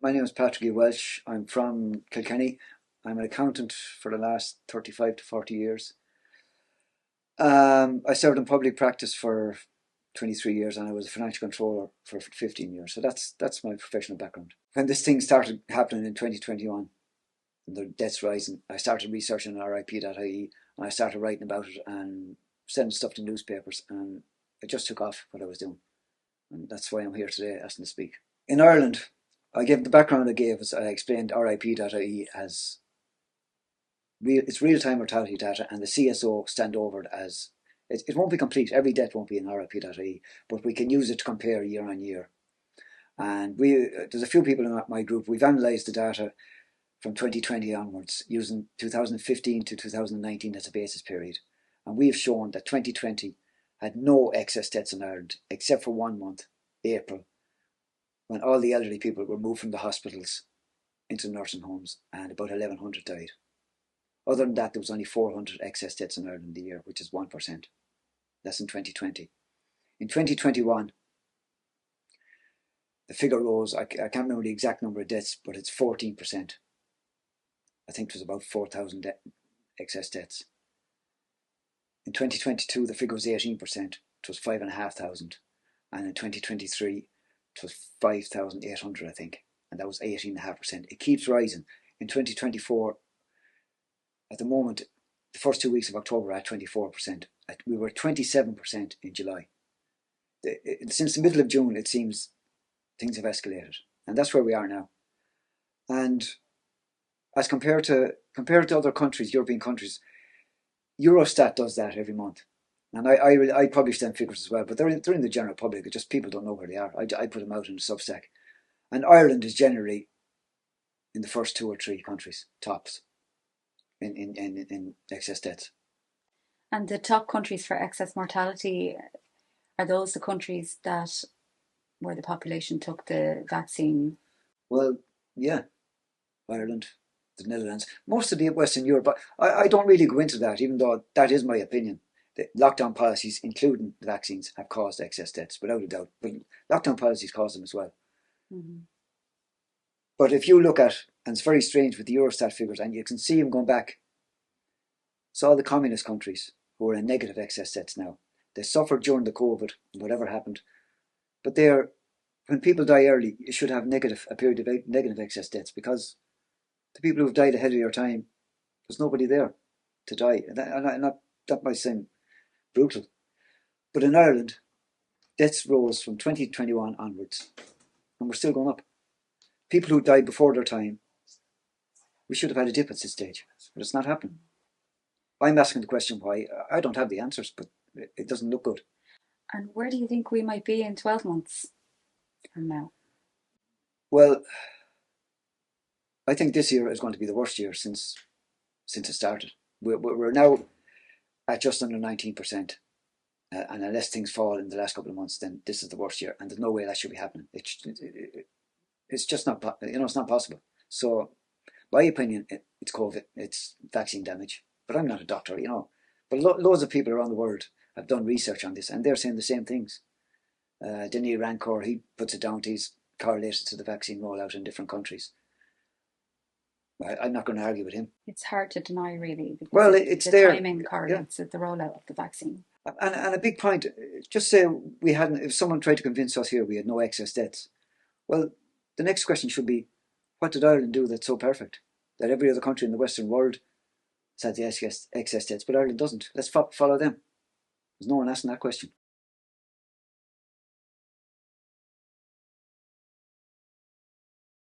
My name is Patrick E. Walsh. I'm from Kilkenny. I'm an accountant for the last 35 to 40 years. I served in public practice for 23 years and I was a financial controller for 15 years. So that's my professional background. When this thing started happening in 2021, the deaths rising, I started researching on RIP.ie and I started writing about it and sending stuff to newspapers, and it just took off what I was doing. And that's why I'm here today asking to speak. In Ireland, I gave the background I gave as I explained RIP.ie as it's real-time mortality data, and the CSO stand over it as it won't be complete. Every death won't be in RIP.ie, but we can use it to compare year on year. And there's a few people in my group. We've analysed the data from 2020 onwards using 2015 to 2019 as a basis period, and we have shown that 2020 had no excess deaths in Ireland except for 1 month, April, when all the elderly people were moved from the hospitals into nursing homes and about 1,100 died. Other than that, there was only 400 excess deaths in Ireland in the year, which is 1%. That's in 2020. In 2021, the figure rose. I can't remember the exact number of deaths, but it's 14%. I think it was about 4,000 excess deaths. In 2022, the figure was 18%. It was 5,500. And in 2023, it was 5,800, I think. And that was 18.5%. It keeps rising. In 2024, at the moment, the first 2 weeks of October are at 24%. We were 27% in July. Since the middle of June, it seems things have escalated. And that's where we are now. And as compared to other countries, European countries, Eurostat does that every month. And I publish them figures as well, but they're in the general public. Just people don't know where they are. I put them out in the Substack. And Ireland is generally in the first 2 or 3 countries, tops, in excess deaths. And the top countries for excess mortality, are those the countries that where the population took the vaccine? Well, yeah, Ireland, the Netherlands, most of the Western Europe. But I don't really go into that, even though that is my opinion. The lockdown policies, including the vaccines, have caused excess deaths, without a doubt. But lockdown policies cause them as well. Mm-hmm. But if you look at, and it's very strange with the Eurostat figures, and you can see them going back, it's all the communist countries who are in negative excess deaths now. They suffered during the COVID, whatever happened. But when people die early, you should have a period of negative excess deaths, because the people who have died ahead of your time, there's nobody there to die. And that might seem brutal. But in Ireland, deaths rose from 2021 onwards, and we're still going up. People who died before their time, we should have had a dip at this stage, but it's not happening. I'm asking the question why. I don't have the answers, but it doesn't look good. And where do you think we might be in 12 months from now? Well, I think this year is going to be the worst year since it started. We're now at just under 19%. And unless things fall in the last couple of months, then this is the worst year. And there's no way that should be happening. It's just not, it's not possible. So, my opinion, it's COVID, it's vaccine damage. But I'm not a doctor, But loads of people around the world have done research on this, and they're saying the same things. Denis Rancourt, he puts it down to he's correlated to the vaccine rollout in different countries. I'm not going to argue with him. It's hard to deny, really. Well, it's there. The timing correlates with the rollout of the vaccine. And a big point, just say if someone tried to convince us here we had no excess deaths, well, the next question should be, what did Ireland do that's so perfect? That every other country in the Western world has had the excess deaths, but Ireland doesn't. Let's follow them. There's no one asking that question.